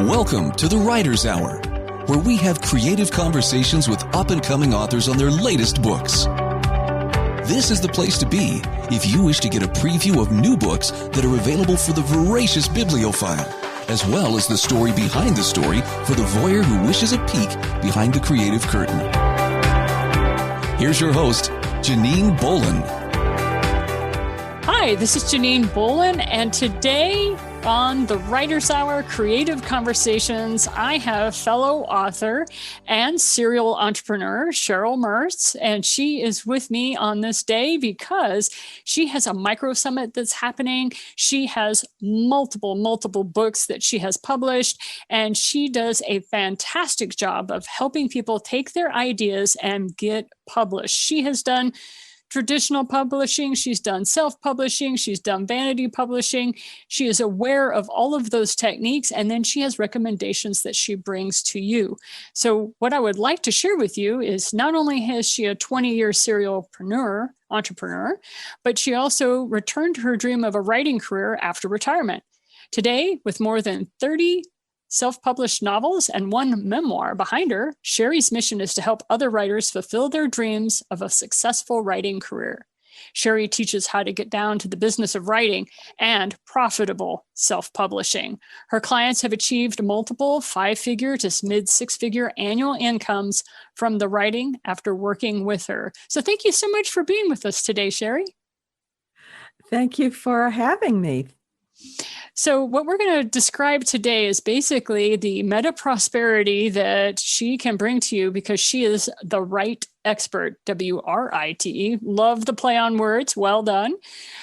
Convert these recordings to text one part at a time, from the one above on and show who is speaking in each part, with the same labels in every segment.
Speaker 1: Welcome to the Writer's Hour, where we have creative conversations with up-and-coming authors on their latest books. This is the place to be if you wish to get a preview of new books that are available for the voracious bibliophile, as well as the story behind the story for the voyeur who wishes a peek behind the creative curtain. Here's your host, Janine Bolin.
Speaker 2: Hi, this is Janine Bolin, and today on the Writer's Hour Creative Conversations, I have fellow author and serial entrepreneur Cheri Merz, and she is with me on this day because she has a micro summit that's happening. She has multiple books that she has published, and she does a fantastic job of helping people take their ideas and get published. She has done traditional publishing, she's done self-publishing, she's done vanity publishing. She is aware of all of those techniques, and then she has recommendations that she brings to you. So what I would like to share with you is not only has she a 20-year serialpreneur, entrepreneur, but she also returned to her dream of a writing career after retirement. Today, with more than 30 self-published novels and one memoir behind her, Cheri's mission is to help other writers fulfill their dreams of a successful writing career. Cheri teaches how to get down to the business of writing and profitable self-publishing. Her clients have achieved multiple 5-figure to mid-6-figure annual incomes from the writing after working with her. So thank you so much for being with us today, Cheri.
Speaker 3: Thank you for having me.
Speaker 2: So what we're going to describe today is basically the meta prosperity that she can bring to you because she is the right expert, W-R-I-T-E. Love the play on words. Well done.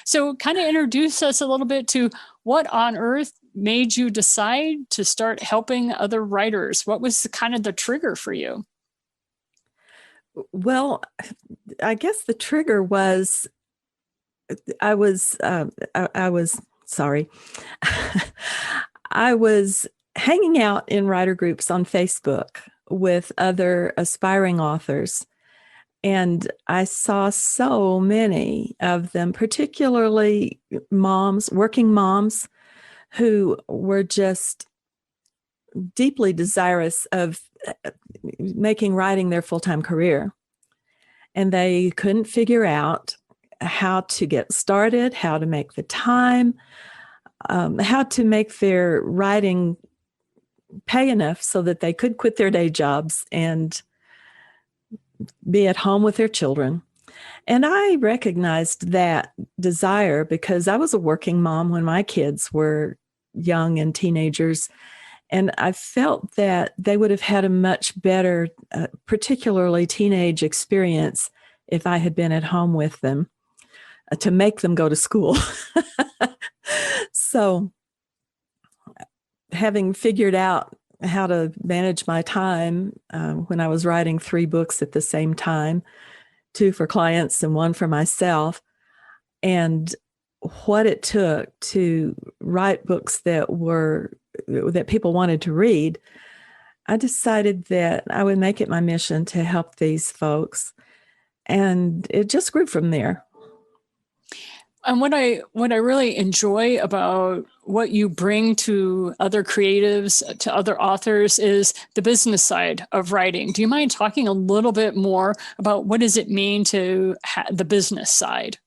Speaker 2: So kind of introduce us a little bit to what on earth made you decide to start helping other writers? What was the trigger for you?
Speaker 3: Well, I guess the trigger was I was hanging out in writer groups on Facebook with other aspiring authors, and I saw so many of them, particularly moms, working moms, who were just deeply desirous of making writing their full-time career. And they couldn't figure out how to get started, how to make the time, how to make their writing pay enough so that they could quit their day jobs and be at home with their children. And I recognized that desire because I was a working mom when my kids were young and teenagers. And I felt that they would have had a much better, particularly teenage experience if I had been at home with them to make them go to school. So having figured out how to manage my time when I was writing 3 books at the same time, 2 for clients and 1 for myself, and what it took to write books that people wanted to read, I decided that I would make it my mission to help these folks. And it just grew from there.
Speaker 2: And what I really enjoy about what you bring to other creatives, to other authors, is the business side of writing. Do you mind talking a little bit more about what does it mean to the business side?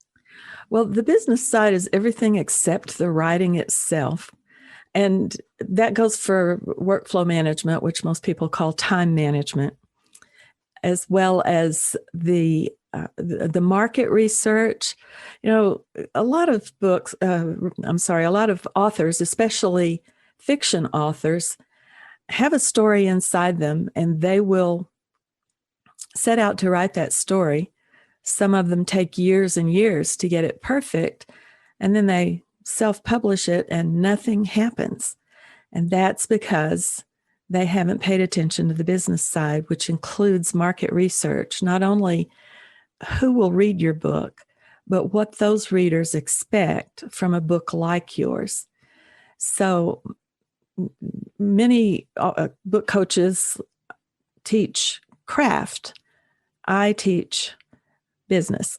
Speaker 3: Well, the business side is everything except the writing itself. And that goes for workflow management, which most people call time management, as well as the market research. A lot of authors, especially fiction authors, have a story inside them, and they will set out to write that story. Some of them take years and years to get it perfect, and then they self-publish it and nothing happens. And that's because they haven't paid attention to the business side, which includes market research, not only who will read your book, but what those readers expect from a book like yours. So many book coaches teach craft. I teach business,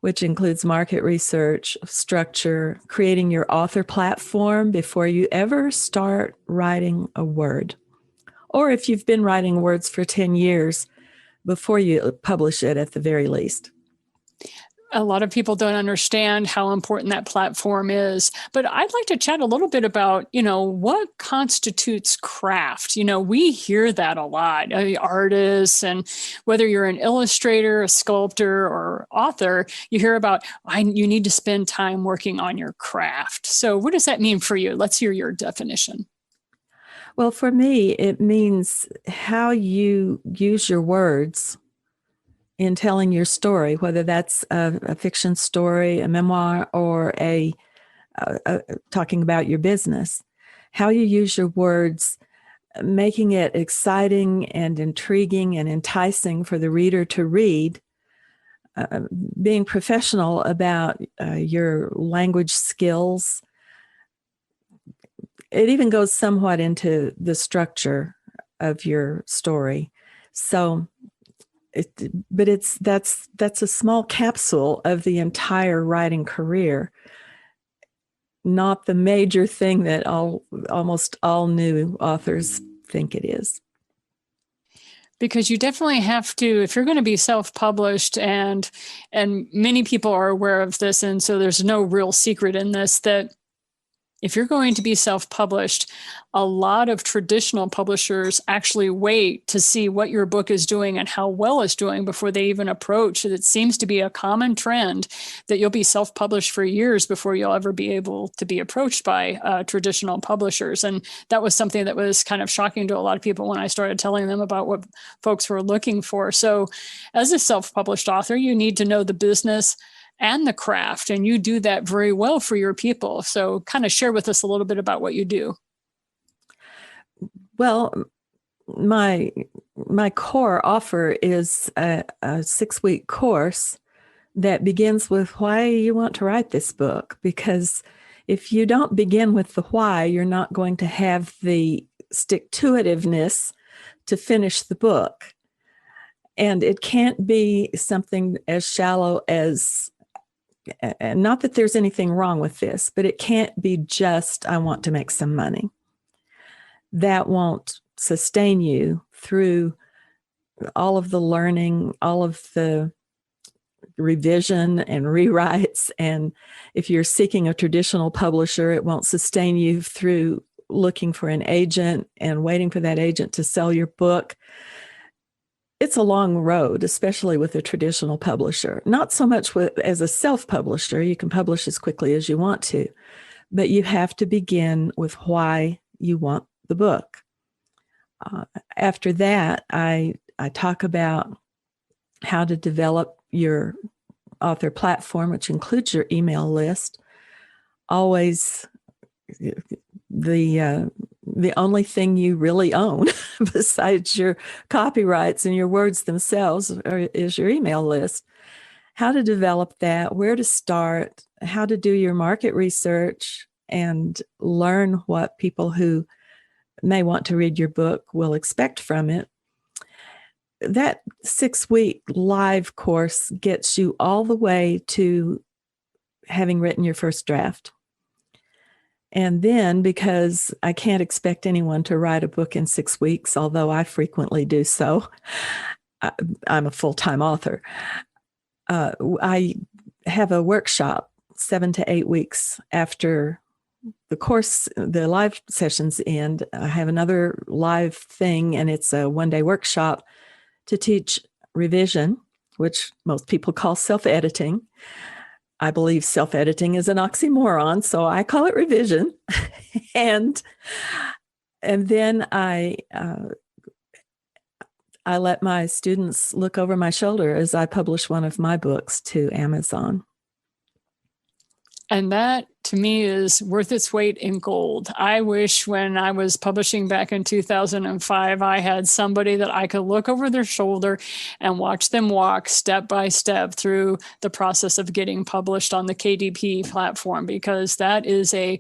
Speaker 3: which includes market research, structure, creating your author platform before you ever start writing a word. Or if you've been writing words for 10 years, before you publish it at the very least.
Speaker 2: A lot of people don't understand how important that platform is. But I'd like to chat a little bit about, what constitutes craft. We hear that a lot, artists, and whether you're an illustrator, a sculptor, or author, you hear about, you need to spend time working on your craft. So what does that mean for you? Let's hear your definition.
Speaker 3: Well, for me, it means how you use your words in telling your story, whether that's a fiction story, a memoir, or a talking about your business. How you use your words, making it exciting and intriguing and enticing for the reader to read, being professional about your language skills. It even goes somewhat into the structure of your story. So, that's a small capsule of the entire writing career, not the major thing that almost all new authors think it is.
Speaker 2: Because you definitely have to, if you're going to be self-published, and many people are aware of this, and so there's no real secret in this, that if you're going to be self-published, a lot of traditional publishers actually wait to see what your book is doing and how well it's doing before they even approach. It seems to be a common trend that you'll be self-published for years before you'll ever be able to be approached by traditional publishers. And that was something that was kind of shocking to a lot of people when I started telling them about what folks were looking for. So as a self-published author, you need to know the business and the craft, and you do that very well for your people. So kind of share with us a little bit about what you do.
Speaker 3: Well, my core offer is a 6-week course that begins with why you want to write this book. Because if you don't begin with the why, you're not going to have the stick-to-itiveness to finish the book. And it can't be something as shallow as, and not that there's anything wrong with this, but it can't be just, I want to make some money. That won't sustain you through all of the learning, all of the revision and rewrites. And if you're seeking a traditional publisher, it won't sustain you through looking for an agent and waiting for that agent to sell your book. It's a long road, especially with a traditional publisher. Not so much as a self-publisher. You can publish as quickly as you want to, but you have to begin with why you want the book. After that, I talk about how to develop your author platform, which includes your email list. Always the only thing you really own besides your copyrights and your words themselves is your email list. How to develop that, where to start, how to do your market research, and learn what people who may want to read your book will expect from it. That 6-week live course gets you all the way to having written your first draft. And then, because I can't expect anyone to write a book in 6 weeks, although I frequently do so, I'm a full-time author. I have a workshop 7 to 8 weeks after the course, the live sessions end. I have another live thing, and it's a 1-day workshop to teach revision, which most people call self-editing. I believe self-editing is an oxymoron, so I call it revision. and then I let my students look over my shoulder as I publish one of my books to Amazon.
Speaker 2: And that, to me, is worth its weight in gold. I wish when I was publishing back in 2005, I had somebody that I could look over their shoulder and watch them walk step by step through the process of getting published on the KDP platform, because that is a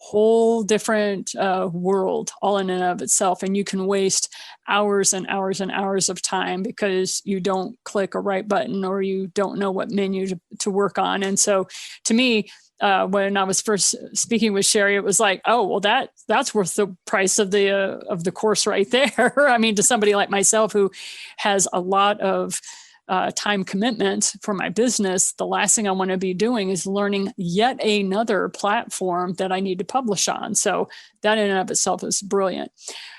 Speaker 2: whole different world all in and of itself. And you can waste hours and hours and hours of time because you don't click a right button or you don't know what menu to work on. And so to me, when I was first speaking with Cheri, it was like, oh, well, that's worth the price of the course right there. I mean, to somebody like myself who has a lot of time commitment for my business, the last thing I want to be doing is learning yet another platform that I need to publish on. So that in and of itself is brilliant.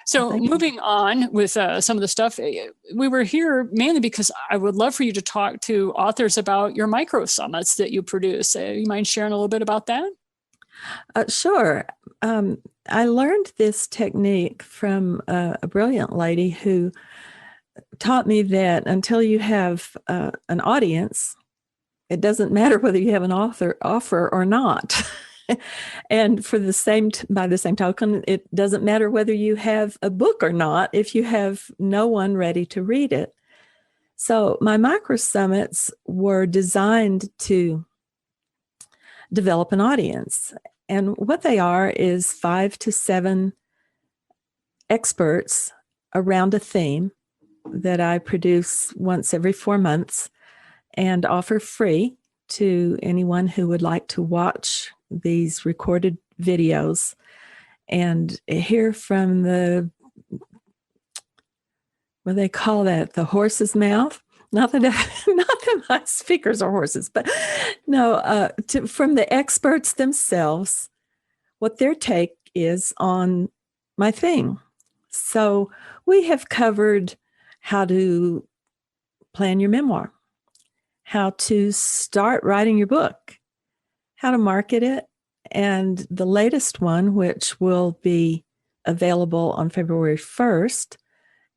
Speaker 2: So moving on with some of the stuff, we were here mainly because I would love for you to talk to authors about your micro summits that you produce. You mind sharing a little bit about that?
Speaker 3: Sure. I learned this technique from a brilliant lady who taught me that until you have an audience, it doesn't matter whether you have an offer or not. And by the same token, it doesn't matter whether you have a book or not if you have no one ready to read it. So my micro summits were designed to develop an audience. And what they are is 5 to 7 experts around a theme that I produce once every 4 months and offer free to anyone who would like to watch these recorded videos and hear from what do they call that? The horse's mouth? Not that my speakers are horses, but no, from the experts themselves, what their take is on my thing. So we have covered how to plan your memoir, how to start writing your book, how to market it, and the latest one, which will be available on February 1st,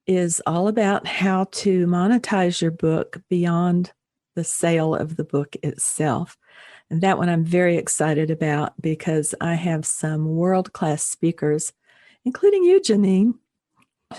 Speaker 3: is all about how to monetize your book beyond the sale of the book itself. And that one I'm very excited about because I have some world-class speakers, including you, Janine.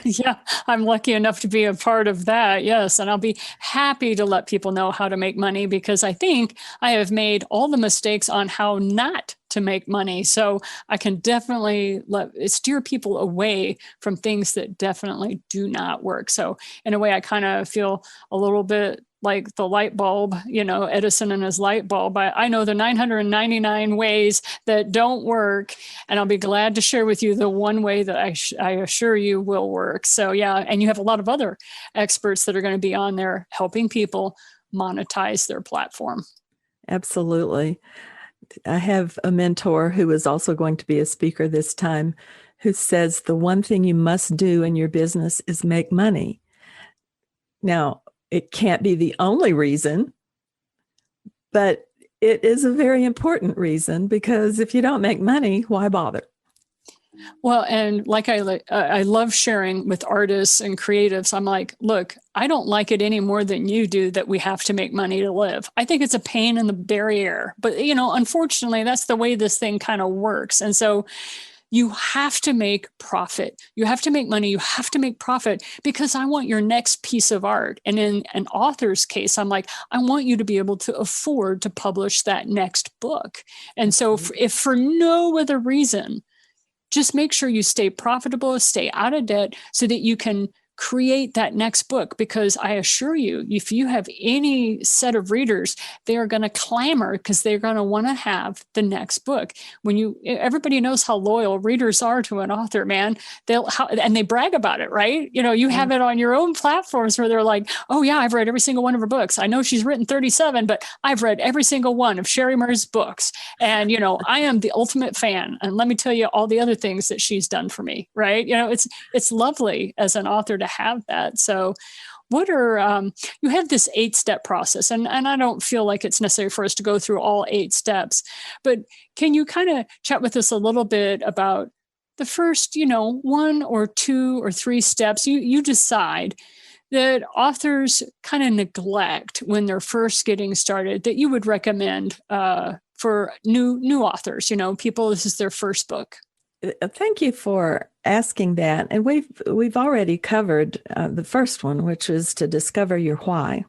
Speaker 2: Yeah, I'm lucky enough to be a part of that. Yes. And I'll be happy to let people know how to make money because I think I have made all the mistakes on how not to make money. So I can definitely steer people away from things that definitely do not work. So in a way, I kind of feel a little bit like the light bulb, Edison and his light bulb. I know the 999 ways that don't work, and I'll be glad to share with you the one way that I assure you will work. So yeah, and you have a lot of other experts that are going to be on there helping people monetize their platform.
Speaker 3: Absolutely. I have a mentor who is also going to be a speaker this time who says the one thing you must do in your business is make money. Now, it can't be the only reason, but it is a very important reason because if you don't make money, why bother?
Speaker 2: Well, and like I love sharing with artists and creatives. I'm like, look, I don't like it any more than you do that we have to make money to live. I think it's a pain in the barrier, but unfortunately, that's the way this thing kind of works. And so you have to make profit. You have to make money. You have to make profit because I want your next piece of art. And in an author's case, I'm like, I want you to be able to afford to publish that next book. And so if for no other reason, just make sure you stay profitable, stay out of debt so that you can create that next book. Because I assure you, if you have any set of readers, they are going to clamor because they're going to want to have the next book. Everybody knows how loyal readers are to an author, man. And they brag about it, right? You have it on your own platforms where they're like, oh yeah, I've read every single one of her books. I know she's written 37, but I've read every single one of Cheri Merz's books. And, I am the ultimate fan. And let me tell you all the other things that she's done for me, right? It's lovely as an author to have that. So what are, you have this 8-step process, and I don't feel like it's necessary for us to go through all 8 steps, but can you kind of chat with us a little bit about the first, 1 or 2 or 3 steps you decide that authors kind of neglect when they're first getting started that you would recommend for new authors, people, this is their first book?
Speaker 3: Thank you for asking that. And we've already covered the first one, which is to discover your why.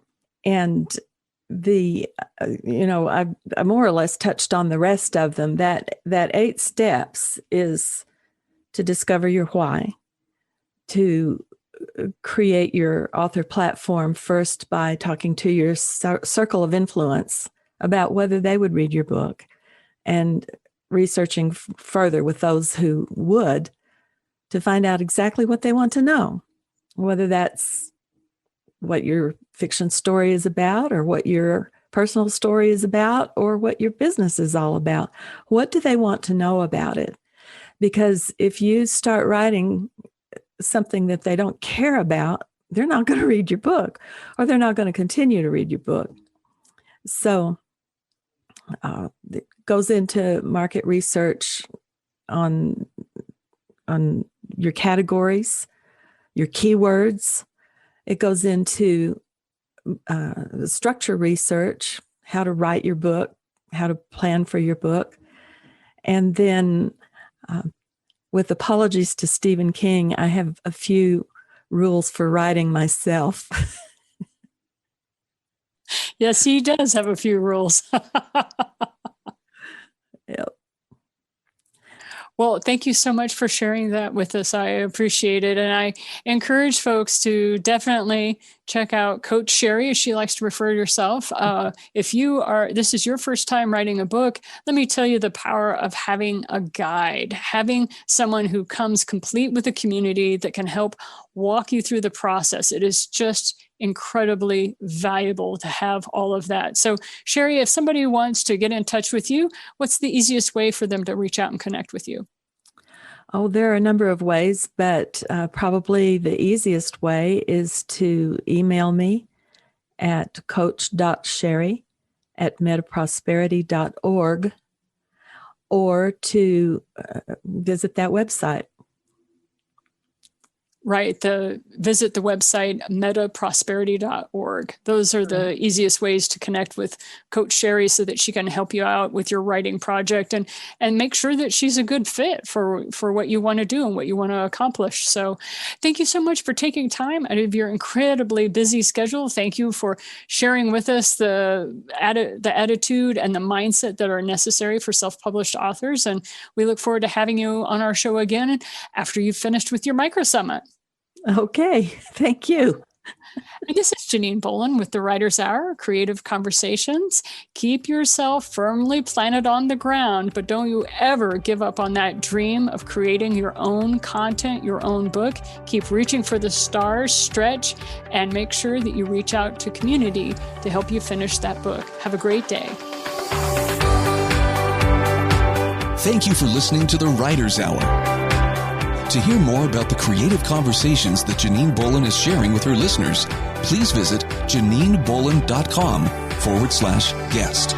Speaker 3: And I more or less touched on the rest of them. That 8 steps is to discover your why, to create your author platform first by talking to your circle of influence about whether they would read your book, and researching further with those who would to find out exactly what they want to know, whether that's what your fiction story is about, or what your personal story is about, or what your business is all about. What do they want to know about it? Because if you start writing something that they don't care about, they're not going to read your book, or they're not going to continue to read your book. So it goes into market research on your categories, your keywords. It goes into structure research, how to write your book, how to plan for your book. And then, with apologies to Stephen King, I have a few rules for writing myself.
Speaker 2: Yes, he does have a few rules.
Speaker 3: Yep.
Speaker 2: Well, thank you so much for sharing that with us. I appreciate it. And I encourage folks to definitely check out Coach Cheri, as she likes to refer to herself. If this is your first time writing a book, let me tell you the power of having a guide, having someone who comes complete with a community that can help walk you through the process. It is just incredibly valuable to have all of that. So, Cheri, if somebody wants to get in touch with you, what's the easiest way for them to reach out and connect with you?
Speaker 3: Oh, there are a number of ways, but probably the easiest way is to email me at coach.cheri@metaprosperity.org, or to visit that website.
Speaker 2: Right. Visit the website, metaprosperity.org. Those are the easiest ways to connect with Coach Cheri so that she can help you out with your writing project and make sure that she's a good fit for what you want to do and what you want to accomplish. So thank you so much for taking time out of your incredibly busy schedule. Thank you for sharing with us the attitude and the mindset that are necessary for self-published authors. And we look forward to having you on our show again after you've finished with your micro summit.
Speaker 3: Okay, thank you.
Speaker 2: And this is Janine Bolin with the Writer's Hour, Creative Conversations. Keep yourself firmly planted on the ground, but don't you ever give up on that dream of creating your own content, your own book. Keep reaching for the stars, stretch, and make sure that you reach out to community to help you finish that book. Have a great day.
Speaker 1: Thank you for listening to the Writer's Hour. To hear more about the creative conversations that Janine Bolin is sharing with her listeners, please visit JanineBolin.com/guest.